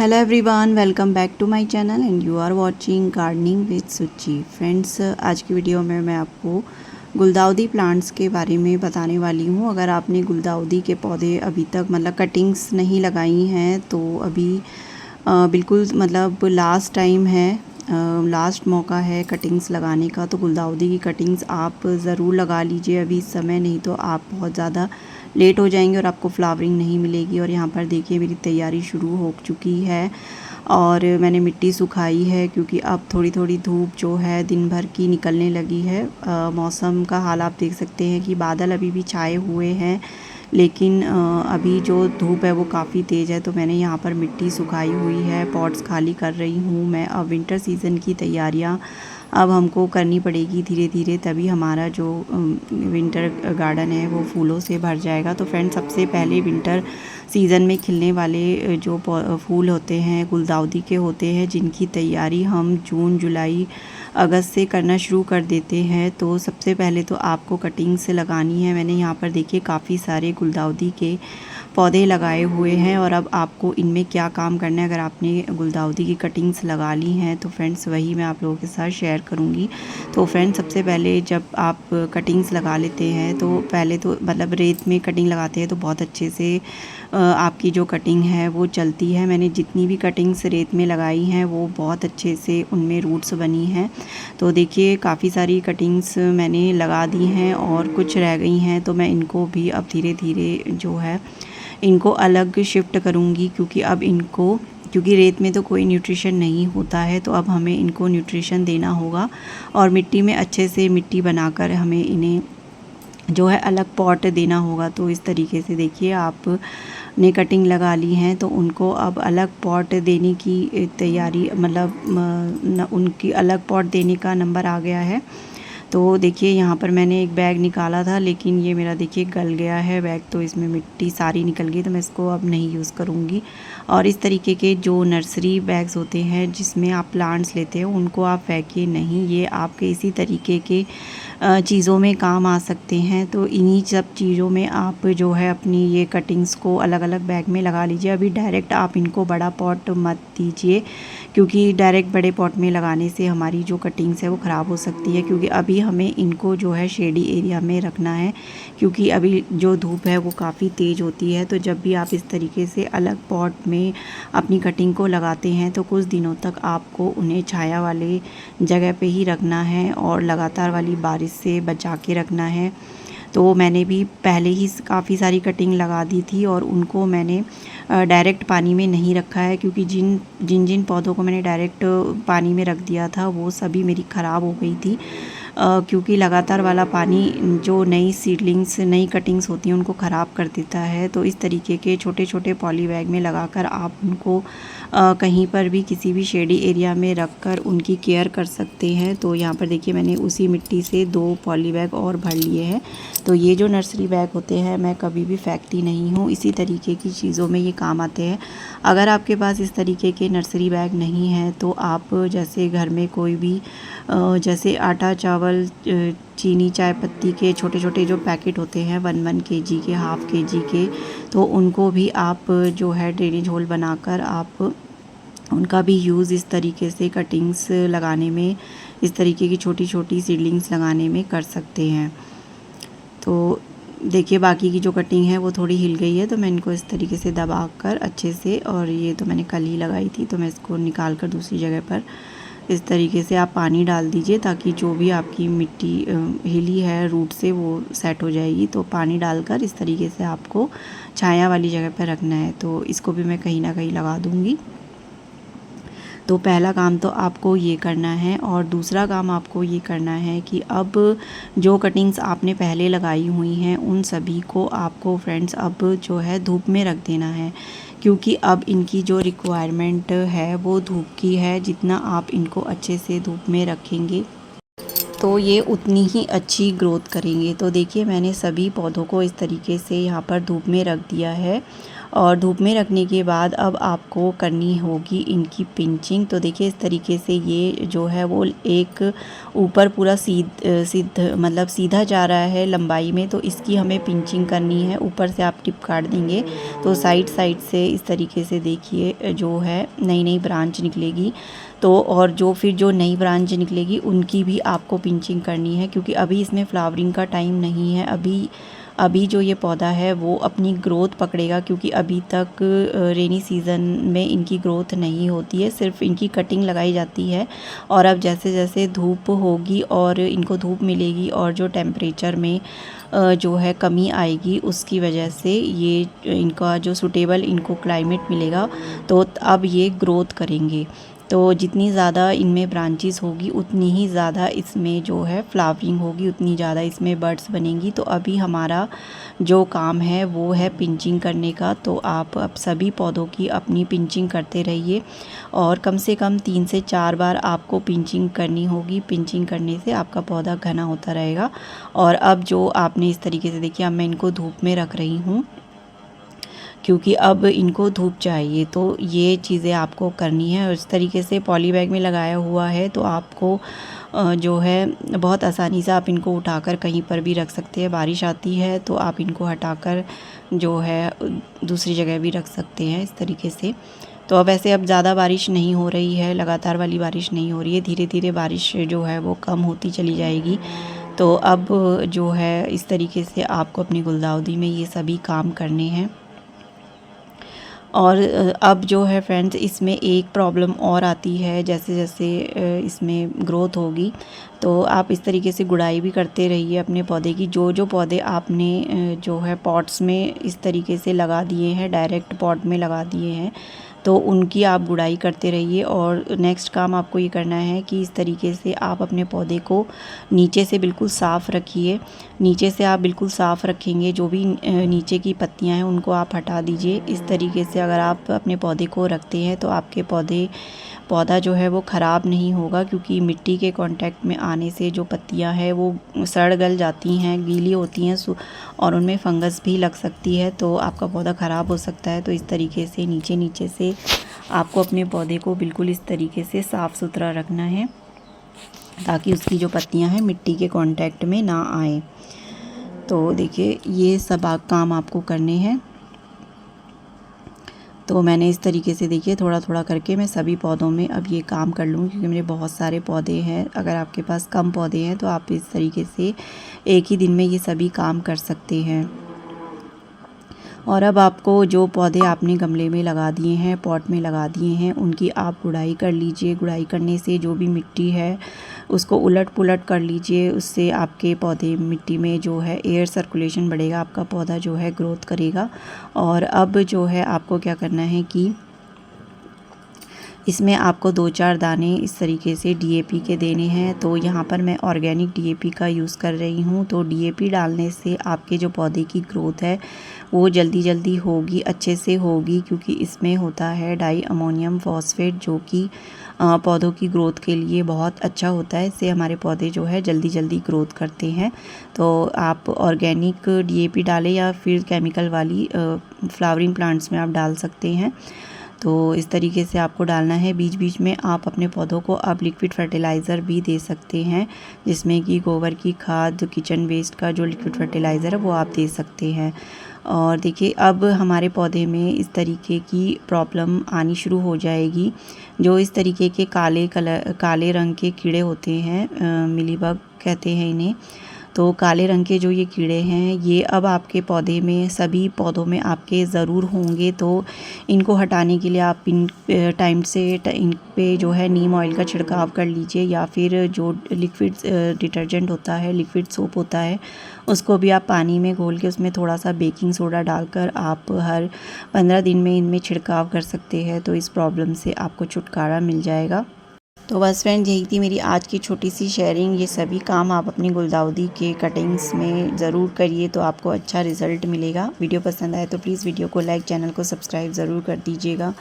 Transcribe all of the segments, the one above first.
Hello everyone, welcome back to my channel and you are watching gardening with Suchi. Friends, आज की video में मैं आपको गुलदाउदी प्लांट्स के बारे में बताने वाली हूँ। अगर आपने गुलदाउदी के पौधे अभी तक कटिंग्स नहीं लगाई हैं तो अभी बिल्कुल लास्ट टाइम है, लास्ट मौका है कटिंग्स लगाने का। तो गुलदाउदी की कटिंग्स आप ज़रूर लगा लीजिए अभी इस समय, नहीं तो आप बहुत ज़्यादा लेट हो जाएंगे और आपको फ्लावरिंग नहीं मिलेगी। और यहाँ पर देखिए मेरी तैयारी शुरू हो चुकी है और मैंने मिट्टी सुखाई है क्योंकि अब थोड़ी थोड़ी धूप जो है दिन भर की निकलने लगी है। मौसम का हाल आप देख सकते हैं कि बादल अभी भी छाए हुए हैं, लेकिन अभी जो धूप है वो काफ़ी तेज़ है। तो मैंने यहाँ पर मिट्टी सुखाई हुई है, पॉट्स खाली कर रही हूँ मैं। अब विंटर सीज़न की तैयारियाँ अब हमको करनी पड़ेगी धीरे धीरे, तभी हमारा जो विंटर गार्डन है वो फूलों से भर जाएगा। तो फ्रेंड्स, सबसे पहले विंटर सीज़न में खिलने वाले जो फूल होते हैं गुलदाउदी के होते हैं, जिनकी तैयारी हम जून जुलाई अगस्त से करना शुरू कर देते हैं। तो सबसे पहले तो आपको कटिंग से लगानी है। मैंने यहाँ पर देखिए काफ़ी सारे गुलदाउदी के पौधे लगाए हुए हैं और अब आपको इनमें क्या काम करना है। अगर आपने गुलदाउदी की कटिंग्स लगा ली हैं तो फ्रेंड्स वही मैं आप लोगों के साथ शेयर करूँगी। तो फ्रेंड्स, सबसे पहले जब आप कटिंग्स लगा लेते हैं तो पहले तो रेत में कटिंग लगाते हैं तो बहुत अच्छे से आपकी जो कटिंग है वो चलती है। मैंने जितनी भी कटिंग्स रेत में लगाई हैं वो बहुत अच्छे से उनमें रूट्स बनी हैं। तो देखिए काफ़ी सारी कटिंग्स मैंने लगा दी हैं और कुछ रह गई हैं, तो मैं इनको भी अब धीरे धीरे जो है इनको अलग शिफ्ट करूँगी, क्योंकि रेत में तो कोई न्यूट्रिशन नहीं होता है। तो अब हमें इनको न्यूट्रिशन देना होगा और मिट्टी में अच्छे से मिट्टी बनाकर हमें इन्हें जो है अलग पॉट देना होगा। तो इस तरीके से देखिए आपने कटिंग लगा ली हैं तो उनको अब अलग पॉट देने की तैयारी उनकी अलग पॉट देने का नंबर आ गया है। तो देखिए यहाँ पर मैंने एक बैग निकाला था, लेकिन ये मेरा देखिए गल गया है बैग, तो इसमें मिट्टी सारी निकल गई, तो मैं इसको अब नहीं यूज़ करूँगी। और इस तरीके के जो नर्सरी बैग्स होते हैं जिसमें आप प्लांट्स लेते हो उनको आप फेंकिए नहीं, ये आपके इसी तरीके के चीज़ों में काम आ सकते हैं। तो इन्हीं सब चीज़ों में आप जो है अपनी ये कटिंग्स को अलग अलग बैग में लगा लीजिए। अभी डायरेक्ट आप इनको बड़ा पॉट मत दीजिए, क्योंकि डायरेक्ट बड़े पॉट में लगाने से हमारी जो कटिंग्स है वो ख़राब हो सकती है। क्योंकि अभी हमें इनको जो है शेडी एरिया में रखना है, क्योंकि अभी जो धूप है वो काफ़ी तेज़ होती है। तो जब भी आप इस तरीके से अलग पॉट में अपनी कटिंग को लगाते हैं तो कुछ दिनों तक आपको उन्हें छाया वाले जगह पे ही रखना है और लगातार वाली बारिश से बचा के रखना है। तो मैंने भी पहले ही काफ़ी सारी कटिंग लगा दी थी और उनको मैंने डायरेक्ट पानी में नहीं रखा है, क्योंकि जिन जिन पौधों को मैंने डायरेक्ट पानी में रख दिया था वो सभी मेरी ख़राब हो गई थी। क्योंकि लगातार वाला पानी जो नई सीडलिंग्स नई कटिंग्स होती हैं उनको ख़राब कर देता है। तो इस तरीके के छोटे छोटे पॉली बैग में लगाकर आप उनको कहीं पर भी किसी भी शेडी एरिया में रखकर उनकी केयर कर सकते हैं। तो यहाँ पर देखिए मैंने उसी मिट्टी से 2 पॉली बैग और भर लिए हैं। तो ये जो नर्सरी बैग होते हैं मैं कभी भी फेंकती नहीं हूँ, इसी तरीके की चीज़ों में ये काम आते हैं। अगर आपके पास इस तरीके के नर्सरी बैग नहीं हैं तो आप जैसे घर में कोई भी जैसे आटा चावल चीनी चाय पत्ती के छोटे छोटे जो पैकेट होते हैं 1 kg के, हाफ़ kg के, तो उनको भी आप जो है ड्रेनेज होल बनाकर आप उनका भी यूज़ इस तरीके से कटिंग्स लगाने में, इस तरीके की छोटी छोटी सीडलिंग्स लगाने में कर सकते हैं। तो देखिए बाकी की जो कटिंग है वो थोड़ी हिल गई है, तो मैं इनको इस तरीके से दबा कर अच्छे से, और ये तो मैंने कल ही लगाई थी तो मैं इसको निकाल कर दूसरी जगह पर इस तरीके से आप पानी डाल दीजिए, ताकि जो भी आपकी मिट्टी हिली है रूट से वो सेट हो जाएगी। तो पानी डालकर इस तरीके से आपको छाया वाली जगह पर रखना है। तो इसको भी मैं कहीं ना कहीं लगा दूँगी। तो पहला काम तो आपको ये करना है, और दूसरा काम आपको ये करना है कि अब जो कटिंग्स आपने पहले लगाई हुई हैं उन सभी को आपको फ्रेंड्स अब जो है धूप में रख देना है, क्योंकि अब इनकी जो रिक्वायरमेंट है वो धूप की है। जितना आप इनको अच्छे से धूप में रखेंगे तो ये उतनी ही अच्छी ग्रोथ करेंगे। तो देखिए मैंने सभी पौधों को इस तरीके से यहाँ पर धूप में रख दिया है और धूप में रखने के बाद अब आपको करनी होगी इनकी पिंचिंग। तो देखिए इस तरीके से ये जो है वो एक ऊपर पूरा मतलब सीधा जा रहा है लंबाई में, तो इसकी हमें पिंचिंग करनी है। ऊपर से आप टिप काट देंगे तो साइड साइड से इस तरीके से देखिए जो है नई नई ब्रांच निकलेगी। तो और जो नई ब्रांच निकलेगी उनकी भी आपको पिंचिंग करनी है, क्योंकि अभी इसमें फ्लावरिंग का टाइम नहीं है। अभी जो ये पौधा है वो अपनी ग्रोथ पकड़ेगा, क्योंकि अभी तक रेनी सीज़न में इनकी ग्रोथ नहीं होती है, सिर्फ इनकी कटिंग लगाई जाती है। और अब जैसे जैसे धूप होगी और इनको धूप मिलेगी और जो टेम्परेचर में जो है कमी आएगी, उसकी वजह से ये इनका जो सूटेबल इनको क्लाइमेट मिलेगा तो अब ये ग्रोथ करेंगे। तो जितनी ज़्यादा इनमें ब्रांचेस होगी उतनी ही ज़्यादा इसमें जो है फ्लावरिंग होगी, उतनी ज़्यादा इसमें बर्ड्स बनेंगी। तो अभी हमारा जो काम है वो है पिंचिंग करने का। तो आप अब सभी पौधों की अपनी पिंचिंग करते रहिए और कम से कम 3 से 4 बार आपको पिंचिंग करनी होगी। पिंचिंग करने से आपका पौधा घना होता रहेगा। और अब जो आपने इस तरीके से देखिए, अब मैं इनको धूप में रख रही हूँ क्योंकि अब इनको धूप चाहिए, तो ये चीज़ें आपको करनी है। और इस तरीके से पॉली बैग में लगाया हुआ है तो आपको जो है बहुत आसानी से आप इनको उठाकर कहीं पर भी रख सकते हैं। बारिश आती है तो आप इनको हटाकर जो है दूसरी जगह भी रख सकते हैं इस तरीके से। तो अब वैसे अब ज़्यादा बारिश नहीं हो रही है, लगातार वाली बारिश नहीं हो रही है, धीरे धीरे बारिश जो है वो कम होती चली जाएगी। तो अब जो है इस तरीके से आपको अपनी गुलदाउदी में ये सभी काम करने हैं। और अब जो है फ्रेंड्स इसमें एक प्रॉब्लम और आती है, जैसे जैसे इसमें ग्रोथ होगी तो आप इस तरीके से गुड़ाई भी करते रहिए अपने पौधे की। जो पौधे आपने जो है पॉट्स में इस तरीके से लगा दिए हैं, डायरेक्ट पॉट में लगा दिए हैं, तो उनकी आप गुड़ाई करते रहिए। और नेक्स्ट काम आपको ये करना है कि इस तरीके से आप अपने पौधे को नीचे से बिल्कुल साफ़ रखिए। नीचे से आप बिल्कुल साफ़ रखेंगे, जो भी नीचे की पत्तियां हैं उनको आप हटा दीजिए। इस तरीके से अगर आप अपने पौधे को रखते हैं तो आपके पौधा जो है वो ख़राब नहीं होगा, क्योंकि मिट्टी के कांटेक्ट में आने से जो पत्तियां हैं वो सड़ गल जाती हैं, गीली होती हैं और उनमें फंगस भी लग सकती है, तो आपका पौधा ख़राब हो सकता है। तो इस तरीके से नीचे से आपको अपने पौधे को बिल्कुल इस तरीके से साफ़ सुथरा रखना है, ताकि उसकी जो पत्तियां हैं मिट्टी के कांटेक्ट में ना आए। तो देखिए ये सब काम आपको करने हैं। तो मैंने इस तरीके से देखिए थोड़ा थोड़ा करके मैं सभी पौधों में अब ये काम कर लूँगी, क्योंकि मेरे बहुत सारे पौधे हैं। अगर आपके पास कम पौधे हैं तो आप इस तरीके से एक ही दिन में ये सभी काम कर सकते हैं। और अब आपको जो पौधे आपने गमले में लगा दिए हैं, पॉट में लगा दिए हैं, उनकी आप गुड़ाई कर लीजिए। गुड़ाई करने से जो भी मिट्टी है उसको उलट पुलट कर लीजिए, उससे आपके पौधे मिट्टी में जो है एयर सर्कुलेशन बढ़ेगा, आपका पौधा जो है ग्रोथ करेगा। और अब जो है आपको क्या करना है कि इसमें आपको 2-4 दाने इस तरीके से डीएपी के देने हैं। तो यहाँ पर मैं ऑर्गेनिक डीएपी का यूज़ कर रही हूँ। तो डीएपी डालने से आपके जो पौधे की ग्रोथ है वो जल्दी होगी, अच्छे से होगी, क्योंकि इसमें होता है डाई अमोनियम फॉस्फेट, जो कि पौधों की ग्रोथ के लिए बहुत अच्छा होता है। इससे हमारे पौधे जो है जल्दी ग्रोथ करते हैं। तो आप ऑर्गेनिक डीएपी डालें या फिर केमिकल वाली फ्लावरिंग प्लांट्स में आप डाल सकते हैं। तो इस तरीके से आपको डालना है। बीच बीच में आप अपने पौधों को अब लिक्विड फर्टिलाइज़र भी दे सकते हैं, जिसमें कि गोबर की खाद, किचन वेस्ट का जो लिक्विड फर्टिलाइज़र है वो आप दे सकते हैं। और देखिए अब हमारे पौधे में इस तरीके की प्रॉब्लम आनी शुरू हो जाएगी। जो इस तरीके के काले रंग के कीड़े होते हैं, मिलीबग कहते हैं इन्हें। तो काले रंग के जो ये कीड़े हैं ये अब आपके पौधे में, सभी पौधों में आपके ज़रूर होंगे। तो इनको हटाने के लिए आप इन पे जो है नीम ऑयल का छिड़काव कर लीजिए, या फिर जो लिक्विड डिटर्जेंट होता है, लिक्विड सोप होता है, उसको भी आप पानी में घोल के उसमें थोड़ा सा बेकिंग सोडा डालकर आप हर 15 दिन में इनमें छिड़काव कर सकते हैं। तो इस प्रॉब्लम से आपको छुटकारा मिल जाएगा। तो बस फ्रेंड्स यही थी मेरी आज की छोटी सी शेयरिंग। ये सभी काम आप अपनी गुलदाउदी के कटिंग्स में ज़रूर करिए, तो आपको अच्छा रिज़ल्ट मिलेगा। वीडियो पसंद आए तो प्लीज़ वीडियो को लाइक, चैनल को सब्सक्राइब ज़रूर कर दीजिएगा।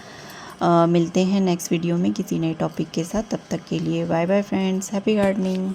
मिलते हैं नेक्स्ट वीडियो में किसी नए टॉपिक के साथ। तब तक के लिए bye bye friends, happy gardening.